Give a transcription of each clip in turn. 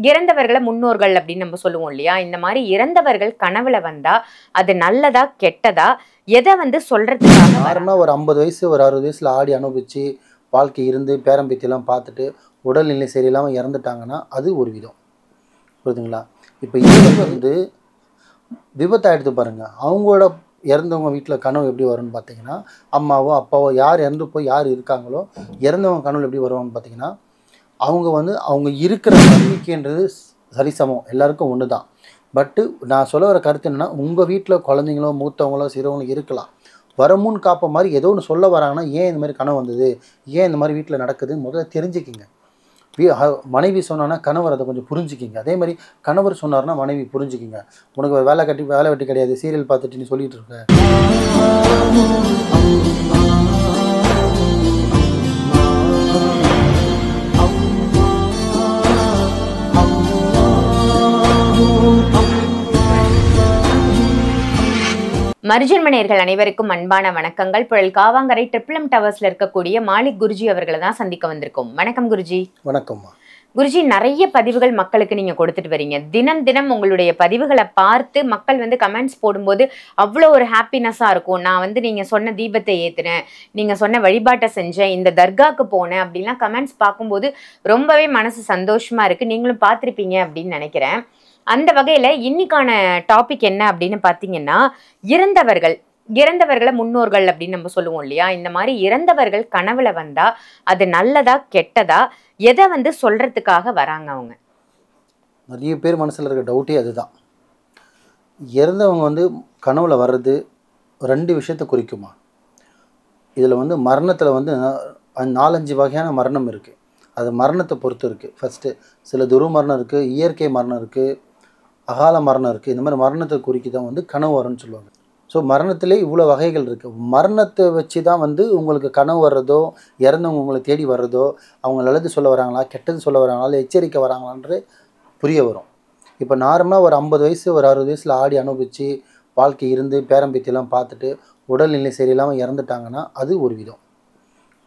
இறந்தவர்களை முன்னோர்கள் அப்படின்னு நம்ம சொல்லுவோம் இல்லையா? இந்த மாதிரி இறந்தவர்கள் கனவுல வந்தா அது நல்லதா கெட்டதா எதை வந்து சொல்றதுக்காக நார்மலாக ஒரு 50 வயசு ஒரு 60 வயசில் ஆடி அனுபவிச்சு வாழ்க்கை இருந்து பேரம்பேத்தியெல்லாம் பார்த்துட்டு உடல்நிலை சரியில்லாமல் இறந்துட்டாங்கன்னா அது ஒரு விதம். புரியுதுங்களா? இப்போ இது வந்து விபத்தை எடுத்து பாருங்கள். அவங்களோட இறந்தவங்க வீட்டில் கனவு எப்படி வரும்னு பார்த்தீங்கன்னா, அம்மாவோ அப்பாவோ யார் இறந்து போய் யார் இருக்காங்களோ இறந்தவங்க கனவு எப்படி வருவாங்கன்னு பார்த்தீங்கன்னா, அவங்க வந்து அவங்க இருக்கிற நம்பிக்கைன்றது சரிசமம், எல்லாருக்கும் ஒன்று தான். பட்டு நான் சொல்ல வர கருத்து என்னென்னா, உங்கள் வீட்டில் குழந்தைங்களோ மூத்தவங்களோ சிறவங்களோ இருக்கலாம், வரமுன் காப்ப மாதிரி ஏதோ ஒன்று சொல்ல வராங்கன்னா, ஏன் இந்த மாதிரி கனவு வந்தது, ஏன் இந்த மாதிரி வீட்டில் நடக்குதுன்னு முதல்ல தெரிஞ்சுக்கிங்க. மனைவி சொன்னான்னா கணவர் அதை கொஞ்சம் புரிஞ்சுக்கிங்க. அதே மாதிரி கணவர் சொன்னார்னா மனைவி புரிஞ்சுக்கிங்க. உனக்கு வேலை வெட்டி கிடையாது, சீரியல் பார்த்துட்டு நீ சொல்லிட்டு இருக்க. மருஜன்மணியர்கள் அனைவருக்கும் அன்பான வணக்கங்கள். புழல் காவாங்கரை ட்ரிபிள் டவர்ஸ்ல இருக்கக்கூடிய மாலிக் குருஜி அவர்களை தான் சந்திக்க வந்திருக்கோம். வணக்கம் குருஜி. வணக்கம்மா. குருஜி, நிறைய பதிவுகள் மக்களுக்கு நீங்க கொடுத்துட்டு வரீங்க. தினம் தினம் உங்களுடைய பதிவுகளை பார்த்து மக்கள் வந்து கமெண்ட்ஸ் போடும்போது அவ்வளோ ஒரு ஹாப்பினஸா இருக்கும். நான் வந்து நீங்க சொன்ன தீபத்தை ஏத்துனேன், நீங்க சொன்ன வழிபாட்டை செஞ்சேன், இந்த தர்காக்கு போனேன் அப்படின்லாம் கமெண்ட்ஸ் பார்க்கும்போது ரொம்பவே மனசு சந்தோஷமா இருக்கு. நீங்களும் பார்த்துருப்பீங்க அப்படின்னு நினைக்கிறேன். அந்த வகையில இன்னைக்கான டாபிக் என்ன அப்படின்னு பாத்தீங்கன்னா, இறந்தவர்களை முன்னோர்கள் அப்படின்னு நம்ம சொல்லுவோம் இல்லையா? இந்த மாதிரி இறந்தவர்கள் கனவுல வந்தா அது நல்லதா கெட்டதா எதை வந்து சொல்றதுக்காக வராங்க அவங்க? நிறைய பேர் மனசில் இருக்க டவுட்டே அதுதான். இறந்தவங்க வந்து கனவுல வர்றது 2 விஷயத்தை குறிக்குமா. இதில் வந்து மரணத்தில் வந்து 4-5 வகையான மரணம் இருக்குது. அது மரணத்தை பொறுத்து இருக்குது. ஃபஸ்ட்டு சில துருமரணம் இருக்குது, இயற்கை மரணம் இருக்குது, அகால மரணம் இருக்குது. இந்த மாதிரி மரணத்தை குறிக்கி தான் வந்து கனவு வரும்னு சொல்லுவாங்க. ஸோ மரணத்திலே இவ்வளோ வகைகள் இருக்குது. மரணத்தை வச்சு தான் வந்து உங்களுக்கு கனவு வர்றதோ, இறந்தவங்க உங்களை தேடி வர்றதோ, அவங்க நல்லது சொல்ல வராங்களா கெட்டது சொல்ல வராங்களா இல்லை எச்சரிக்கை வராங்களான்று புரிய வரும். இப்போ நார்மலாக ஒரு 50 வயசு ஒரு 60 வயசில் ஆடி அனுபவித்து வாழ்க்கை இருந்து பேரம்பேத்தியெல்லாம் பார்த்துட்டு உடல்நிலை சரியில்லாமல் இறந்துட்டாங்கன்னா அது ஒரு விதம்.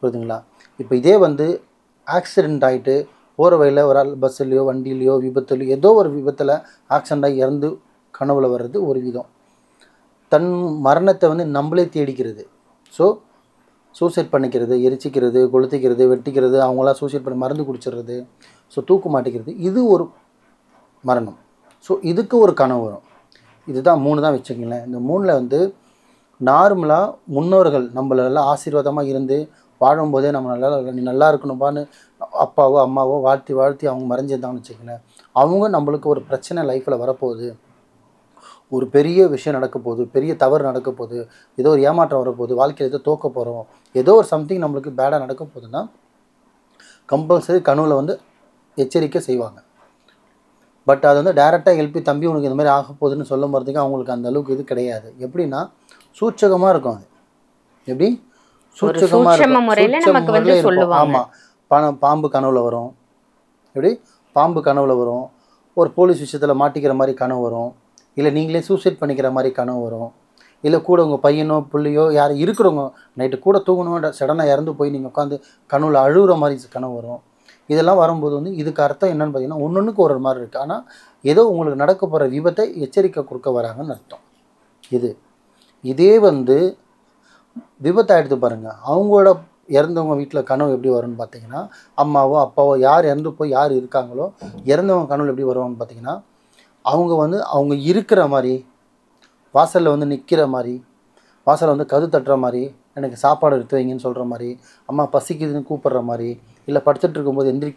புரியுதுங்களா? இப்போ இதே வந்து ஆக்சிடெண்ட் ஆகிட்டு போகிற வழியில் ஒரு ஆள் பஸ்ஸுலையோ வண்டியிலையோ விபத்துலையோ ஏதோ ஒரு விபத்தில் ஆக்சிடெண்ட் ஆகி இறந்து கனவுல வர்றது ஒரு விதம். தன் மரணத்தை வந்து நம்மளே தேடிக்கிறது. ஸோ சூசைட் பண்ணிக்கிறது, எரிச்சிக்கிறது, கொளுத்திக்கிறது, வெட்டிக்கிறது, அவங்களாம் சூசைட் பண்ணி மருந்து குடிச்சிடுறது, ஸோ தூக்கு மாட்டிக்கிறது, இது ஒரு மரணம். ஸோ இதுக்கு ஒரு கனவு வரும். இதுதான் 3 தான் வச்சுக்கங்களேன். இந்த 3ல் வந்து நார்மலாக முன்னோர்கள் நம்மளெல்லாம் ஆசீர்வாதமாக இருந்து வாழும்போதே நம்ம நீ நல்லா இருக்கணும்பான்னு அப்பாவோ அம்மாவோ வாழ்த்தி அவங்க மறைஞ்சிருந்தாங்கன்னு வச்சுக்கங்களேன். அவங்க நம்மளுக்கு ஒரு பிரச்சனை லைஃப்பில் வரப்போகுது, ஒரு பெரிய விஷயம் நடக்க போகுது, பெரிய தவறு நடக்க போகுது, ஏதோ ஒரு ஏமாற்றம் வரப்போகுது, வாழ்க்கையில் ஏதோ தோக்க போகிறோம், ஏதோ ஒரு சம்திங் நம்மளுக்கு பேடாக நடக்க போகுதுன்னா கம்பல்சரி கனவுல வந்து எச்சரிக்கை செய்வாங்க. பட் அது வந்து டைரெக்டாக எழுப்பி தம்பி உனக்கு இந்த மாதிரி ஆக போகுதுன்னு சொல்ல போகிறதுக்கு அவங்களுக்கு அந்த அளவுக்கு இது கிடையாது. எப்படின்னா சூட்சகமாக இருக்கும். அது எப்படி சூட்சகமாக இருக்கும். ஆமாம், பாம்பு கனவுல வரும். எப்படி பாம்பு கனவுல வரும், ஒரு போலீஸ் விஷயத்தில் மாட்டிக்கிற மாதிரி கனவு வரும், இல்லை நீங்களே சூசைட் பண்ணிக்கிற மாதிரி கனவு வரும், இல்லை கூட உங்கள் பையனோ பிள்ளையோ யார் இருக்கிறவங்க நைட்டு கூட தூங்கணும் சடனாக இறந்து போய் நீங்கள் உட்காந்து கனவுல அழுகிற மாதிரி கனவு வரும். இதெல்லாம் வரும்போது வந்து இதுக்கு அர்த்தம் என்னென்னு பார்த்தீங்கன்னா ஒன்றுக்கு ஒரு மாதிரி இருக்குது. ஆனால் ஏதோ உங்களுக்கு நடக்க போகிற விபத்தை எச்சரிக்கை கொடுக்க வராங்கன்னு அர்த்தம். இதே வந்து விபத்தை எடுத்து பாருங்கள். அவங்களோட இறந்தவங்க வீட்டில் கனவு எப்படி வரும்னு பார்த்தீங்கன்னா, அம்மாவோ அப்பாவோ யார் இறந்து போய் யார் இருக்காங்களோ இறந்தவங்க கனவு எப்படி வருவாங்கன்னு பார்த்தீங்கன்னா, அவங்க வந்து அவங்க இருக்கிற மாதிரி, வாசலில் வந்து நிற்கிற மாதிரி, வாசலில் வந்து கது தட்டுற மாதிரி, எனக்கு சாப்பாடு எடுத்து வைங்கன்னு சொல்கிற மாதிரி, அம்மா பசிக்குதுன்னு கூப்பிட்ற மாதிரி, இல்லை படுத்துட்டு இருக்கும்போது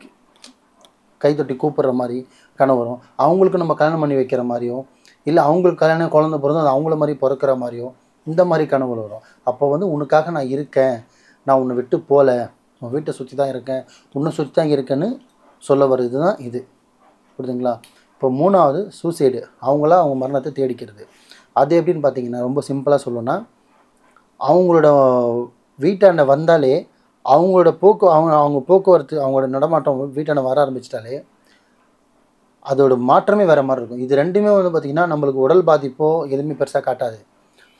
கை தட்டி கூப்பிட்ற மாதிரி கனவு வரும். அவங்களுக்கு நம்ம கல்யாணம் பண்ணி வைக்கிற மாதிரியும், இல்லை அவங்களுக்கு கல்யாணம் குழந்தை பிறந்து அது அவங்கள மாதிரி பிறக்கிற மாதிரியும் இந்த மாதிரி கனவுகள் வரும். அப்போ வந்து உனக்காக நான் இருக்கேன், நான் உன்னை விட்டு போகல, உன் வீட்டை சுற்றி தான் இருக்கேன், உன்னை சுற்றி தான் இருக்கேன்னு சொல்ல வருது தான் இது. புரியுதுங்களா? இப்போ 3வது சூசைடு, அவங்களா அவங்க மரணத்தை தேடிக்கிறது. அது எப்படின்னு பார்த்தீங்கன்னா ரொம்ப சிம்பிளாக சொல்லணும்னா, அவங்களோட வீட்டாண்ட வந்தாலே அவங்களோட அவங்க போக்குவரத்து அவங்களோட நடமாட்டம் வீட்டாண்ட வர ஆரம்பிச்சிட்டாலே அதோட மாற்றமே வேறு மாதிரி இருக்கும். இது 2மே வந்து பார்த்திங்கன்னா நம்மளுக்கு உடல் பாதிப்போ எதுவுமே பெருசாக காட்டாது.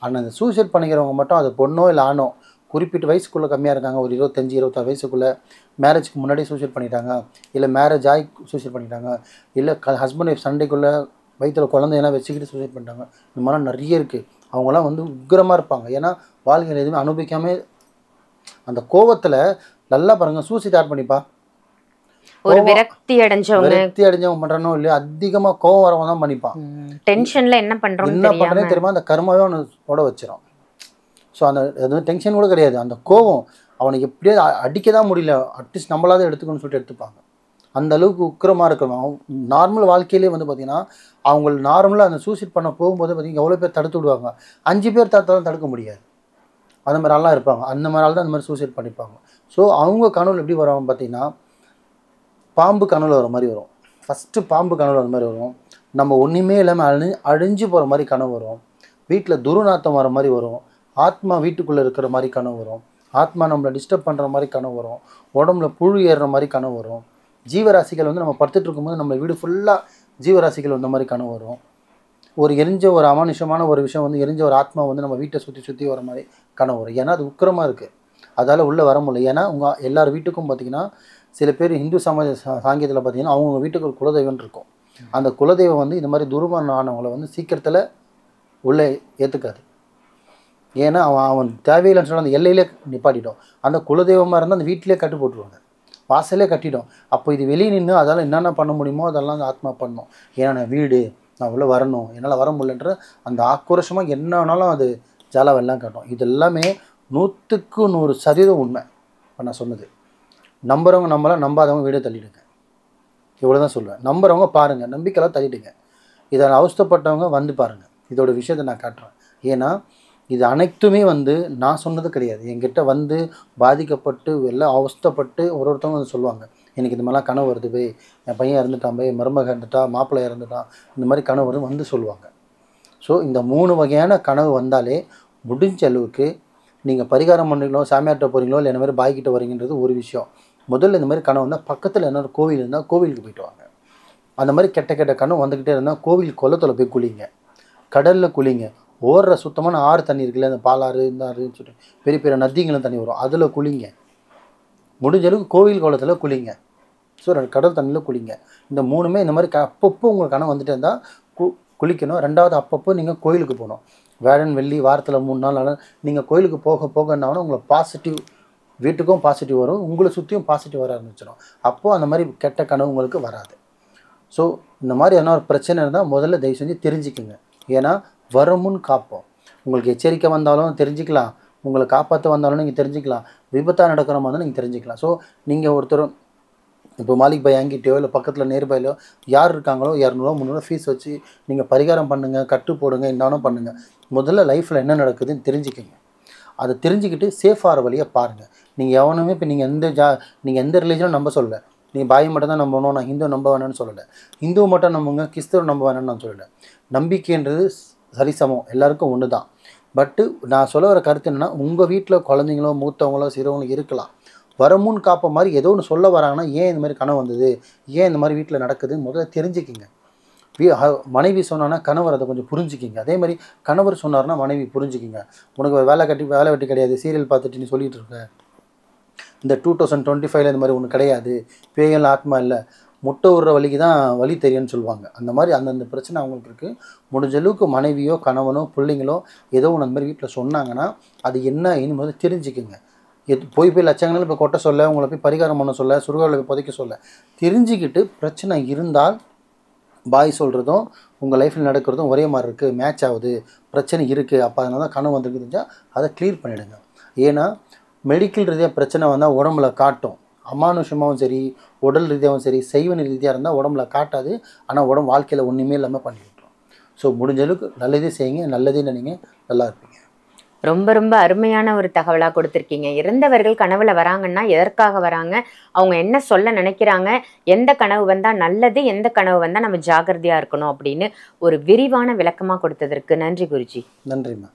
ஆனால் இந்த சூசைட் பண்ணிக்கிறவங்க மட்டும் அது பொண்ணோ இல்லை ஆணோ குறிப்பிட்ட வயசுக்குள்ளே கம்மியாக இருக்காங்க, ஒரு 25 26 வயசுக்குள்ளே மேரேஜ்க்கு முன்னாடி சூசைட் பண்ணிட்டாங்க, இல்லை மேரேஜ் ஆகி சூசைட் பண்ணிட்டாங்க, இல்லை ஹஸ்பண்ட் ஒய்ஃப் சண்டைக்குள்ளே வயிற்றில் குழந்தையெல்லாம் வச்சுக்கிட்டு சூசைட் பண்ணிட்டாங்க. இந்த மாதிரிலாம் நிறைய இருக்குது. அவங்களாம் வந்து உக்கிரமாக இருப்பாங்க. ஏன்னா வாழ்க்கையில் எதுவுமே அனுபவிக்காமல் அந்த கோவத்தில் நல்லா பாருங்கள், சூசைட் ஆட் பண்ணிப்பா. ஒரு விரக்தி அடைஞ்சவங்க பண்றானோ இல்லையா, அதிகமா கோவம் வரவன் தான் பண்ணிப்பான். டென்ஷன்ல என்ன பண்றோம்னு தெரியுமா, அந்த கர்மாவே அவனை போட வச்சிடும். ஸோ அந்த அது டென்ஷன் கூட கிடையாது, அந்த கோவம் அவனுக்கு எப்படியாவது அடிக்க தான் முடியல, அட்லீஸ்ட் நம்மளாவது எடுத்துக்கணும்னு சொல்லிட்டு எடுத்துப்பாங்க. அந்த அளவுக்கு உக்கிரமாக இருக்கிறவங்க நார்மல் வாழ்க்கையிலே வந்து பார்த்தீங்கன்னா அவங்க நார்மலாக அந்த சூசைட் பண்ண போகும்போது பார்த்தீங்கன்னா எவ்வளோ பேர் தடுத்து விடுவாங்க. 5 பேர் தடுத்தாலும் தடுக்க முடியாது. அந்த மாதிரி ஆள்லாம் இருப்பாங்க. அந்த மாதிரி ஆள் தான் அந்த மாதிரி சூசைட் பண்ணிப்பாங்க. ஸோ அவங்க கனவுல எப்படி வருவாங்க பார்த்தீங்கன்னா, பாம்பு கனவுல வர மாதிரி வரும். ஃபஸ்ட்டு பாம்பு கனவுல வர மாதிரி வரும். நம்ம ஒன்றுமே இல்லாமல் அழிஞ்சு போகிற மாதிரி கனவு வரும். வீட்டில் துர்நாத்தம் வர மாதிரி வரும். ஆத்மா வீட்டுக்குள்ளே இருக்கிற மாதிரி கனவு வரும். ஆத்மா நம்மளை டிஸ்டர்ப் பண்ணுற மாதிரி கனவு வரும். உடம்புல புழு ஏறுற மாதிரி கனவு வரும். ஜீவராசிகள் வந்து நம்ம படுத்துட்டு இருக்கும்போது நம்ம வீடு ஃபுல்லாக ஜீவராசிகள் வந்த மாதிரி கனவு வரும். ஒரு எரிஞ்ச ஒரு அமானுஷமான ஒரு விஷயம் வந்து எரிஞ்ச ஒரு ஆத்மா வந்து நம்ம வீட்டை சுற்றி வர மாதிரி கனவு வரும். ஏன்னா அது உக்கிரமாக இருக்குது, அதால் உள்ளே வர முடியல. ஏன்னா உங்கள் எல்லார் வீட்டுக்கும் பார்த்திங்கன்னா சில பேர் இந்து சமாஜ சாங்கியத்தில் பார்த்திங்கன்னா அவங்க வீட்டுக்கு ஒரு குலதெய்வம் இருக்கும். அந்த குலதெய்வம் வந்து இந்த மாதிரி துருவம் ஆனவங்களை வந்து சீக்கிரத்தில் உள்ளே ஏற்றுக்காது. ஏன்னா அவன் தேவையில்லைன்னு சொன்னால் அந்த எல்லையிலே நிப்பாட்டிட்டோம். அந்த குலதெய்வமாக இருந்தால் அந்த வீட்டிலே கட்டு போட்டுருவாங்க, வாசலே கட்டிடும். அப்போ இது வெளியே நின்று அதால் என்னென்ன பண்ண முடியுமோ அதெல்லாம் அந்த ஆத்மா பண்ணணும். ஏன்னா நான் வீடு நான் உள்ளே வரணும், என்னால் வர முடியலன்ற அந்த ஆக்ரோஷமாக என்ன வேணாலும் அது ஜாலாவெல்லாம் காட்டும். இது எல்லாமே 100க்கு 100% உண்மை. இப்போ நான் சொன்னது நம்புறவங்க நம்பலாம், நம்பாதவங்க வீடியோ தள்ளிடுங்க. இவ்வளோ தான் சொல்லுவேன். நம்புறவங்க பாருங்கள், நம்பிக்கைலாம் தள்ளிடுங்க. இதை அவஸ்தைப்பட்டவங்க வந்து பாருங்கள், இதோட விஷயத்தை நான் காட்டுறேன். ஏன்னா இது அனைத்துமே வந்து நான் சொன்னது கிடையாது. என்கிட்ட வந்து பாதிக்கப்பட்டு எல்லாம் அவஸ்தைப்பட்டு ஒருத்தவங்க வந்து சொல்லுவாங்க, எனக்கு இந்த மாதிரிலாம் கனவு வருது போய், என் பையன் இறந்துட்டான் போய், மருமக இறந்துட்டா, மாப்பிள்ளை இறந்துட்டான், இந்த மாதிரி கனவு வருது வந்து சொல்லுவாங்க. ஸோ இந்த 3 வகையான கனவு வந்தாலே முடிஞ்ச அளவுக்கு நீங்கள் பரிகாரம் பண்ணுறீங்களோ, சாமியார்ட்ட போகிறீங்களோ, இல்லை இந்த மாதிரி பாய்கிட்ட வரீங்கன்றது ஒரு விஷயம். முதல்ல இந்த மாதிரி கனவு வந்தால் பக்கத்தில் என்ன கோவில் இருந்தால் கோவிலுக்கு போய்ட்டு வாங்க. அந்த மாதிரி கெட்ட கனவு வந்துக்கிட்டே இருந்தால் கோவில் குளத்தில் போய் குளிங்க, கடலில் குளிங்க, ஓடுற சுத்தமான ஆறு தண்ணி இருக்குல்ல, அந்த பாலாறு இந்த ஆறுன்னு சொல்லிட்டு பெரிய பெரிய நதிங்களும் தண்ணி வரும், அதில் குளிங்க. முடிஞ்ச அளவுக்கு கோவில் குளத்தில் குளிங்க. ஸோ கடல் தண்ணியில் குளிங்க. இந்த 3மே இந்த மாதிரி அப்பப்போ உங்கள் கனவு வந்துட்டு இருந்தால் குளிக்கணும். 2வது அப்பப்போ நீங்கள் கோயிலுக்கு போகணும். வேடன் வெள்ளி வாரத்தில் 3 நாள் நீங்கள் கோயிலுக்கு போக என்னாலும் உங்களுக்கு பாசிட்டிவ், வீட்டுக்கும் பாசிட்டிவ் வரும், உங்களை சுற்றியும் பாசிட்டிவ் வர ஆரம்பிச்சிடும். அப்போது அந்த மாதிரி கெட்ட கனவு உங்களுக்கு வராது. ஸோ இந்த மாதிரி என்ன ஒரு பிரச்சனை இருந்தால் முதல்ல தயவு செஞ்சு தெரிஞ்சுக்குங்க. ஏன்னா வருமுன் காப்போம். உங்களுக்கு எச்சரிக்கை வந்தாலும் தெரிஞ்சுக்கலாம், உங்களை காப்பாற்ற வந்தாலும் நீங்கள் தெரிஞ்சுக்கலாம், விபத்தாக நடக்கிற மாதிரி நீங்கள் தெரிஞ்சுக்கலாம். ஸோ நீங்கள் ஒருத்தர் இப்போ மாலிக் பாய் அங்கிட்டயோ இல்லை பக்கத்தில் நேர்பாயிலோ யார் இருக்காங்களோ 200 300 ஃபீஸ் வச்சு நீங்கள் பரிகாரம் பண்ணுங்கள், கட்டு போடுங்க, என்னென்ன பண்ணுங்கள். முதல்ல லைஃப்பில் என்ன நடக்குதுன்னு தெரிஞ்சுக்கங்க. அதை தெரிஞ்சுக்கிட்டு சேஃபாகிற வழியை பாருங்கள். நீங்கள் எவனுமே இப்போ நீங்கள் எந்த ரிலீஜனும் நம்ப சொல்லலை. நீங்கள் பாய் மட்டும் தான் நம்பணும், நான் ஹிந்து நம்ப வேணும்னு சொல்லலை. ஹிந்துவை மட்டும் நம்புங்க, கிறிஸ்தவ நம்ப வேணும்னு நான் சொல்லலை. நம்பிக்கைன்றது சரிசமம், எல்லாருக்கும் ஒன்று தான். பட்டு நான் சொல்ல வர கருத்து என்னென்னா, உங்கள் வீட்டில் குழந்தைங்களோ மூத்தவங்களோ சிறவங்களோ இருக்கலாம், வரமுன் காப்ப மாதிரி ஏதோ ஒன்று சொல்ல வராங்கன்னா ஏன் இந்த மாதிரி கனவு வந்தது, ஏன் இந்த மாதிரி வீட்டில் நடக்குதுன்னு முதல்ல தெரிஞ்சுக்கிங்க. மனைவி சொன்னான்னா கணவர் அதை கொஞ்சம் புரிஞ்சுக்கிங்க. அதே மாதிரி கணவர் சொன்னார்னா மனைவி புரிஞ்சுக்கிங்க. உனக்கு வேலை வெட்டி கிடையாது, சீரியல் பார்த்துட்டு நீ சொல்லிகிட்டு இருக்க, இந்த 2025 இந்த மாதிரி ஒன்று கிடையாது, பேயல் ஆத்மா இல்லை, முட்டை விடுற வலிக்கு தான் வலி தெரியும்னு சொல்லுவாங்க. அந்த மாதிரி அந்தந்த பிரச்சனை அவங்களுக்கு இருக்குது. முடிஞ்ச அளவுக்கு மனைவியோ கணவனோ பிள்ளைங்களோ ஏதோ ஒன்று அந்த மாதிரி வீட்டில் சொன்னாங்கன்னா அது என்ன இனி முதல்ல தெரிஞ்சுக்குங்க. போய் லட்சங்களால் இப்போ கொட்ட சொல்ல, உங்களை போய் பரிகாரம் பண்ண சொல்ல, சுருகாவில் போய் புதைக்க சொல்ல, தெரிஞ்சுக்கிட்டு பிரச்சனை இருந்தால் பாய் சொல்கிறதும் உங்கள் லைஃப்பில் நடக்கிறதும் ஒரே மாதிரி இருக்குது, மேட்ச் ஆகுது, பிரச்சனை இருக்குது, அப்போ அதனால தான் கனவு வந்துருக்குதுச்சா அதை கிளியர் பண்ணிவிடுங்க. ஏன்னா மெடிக்கல் ரீதியாக பிரச்சனை வந்தால் உடம்புல காட்டும். அமானுஷமாகவும் சரி, உடல் ரீதியாகவும் சரி, செய்வன ரீதியாக இருந்தால் உடம்புல காட்டாது, ஆனால் உடம்பு வாழ்க்கையில் ஒன்றுமே இல்லாமல் பண்ணி விட்டுரும். ஸோ முடிஞ்ச அளவுக்கு நல்லதே செய்யுங்க, நல்லதே நினைங்க, நல்லா இருப்பீங்க. ரொம்ப ரொம்ப அருமையான ஒரு தகவலாக கொடுத்துருக்கீங்க. இறந்தவர்கள் கனவுல வராங்கன்னா எதற்காக வராங்க, அவங்க என்ன சொல்ல நினைக்கிறாங்க, எந்த கனவு வந்தால் நல்லது, எந்த கனவு வந்தால் நம்ம ஜாக்கிரதையாக இருக்கணும் அப்படின்னு ஒரு விரிவான விளக்கமாக கொடுத்ததற்கு நன்றி குருஜி. நன்றிம்மா.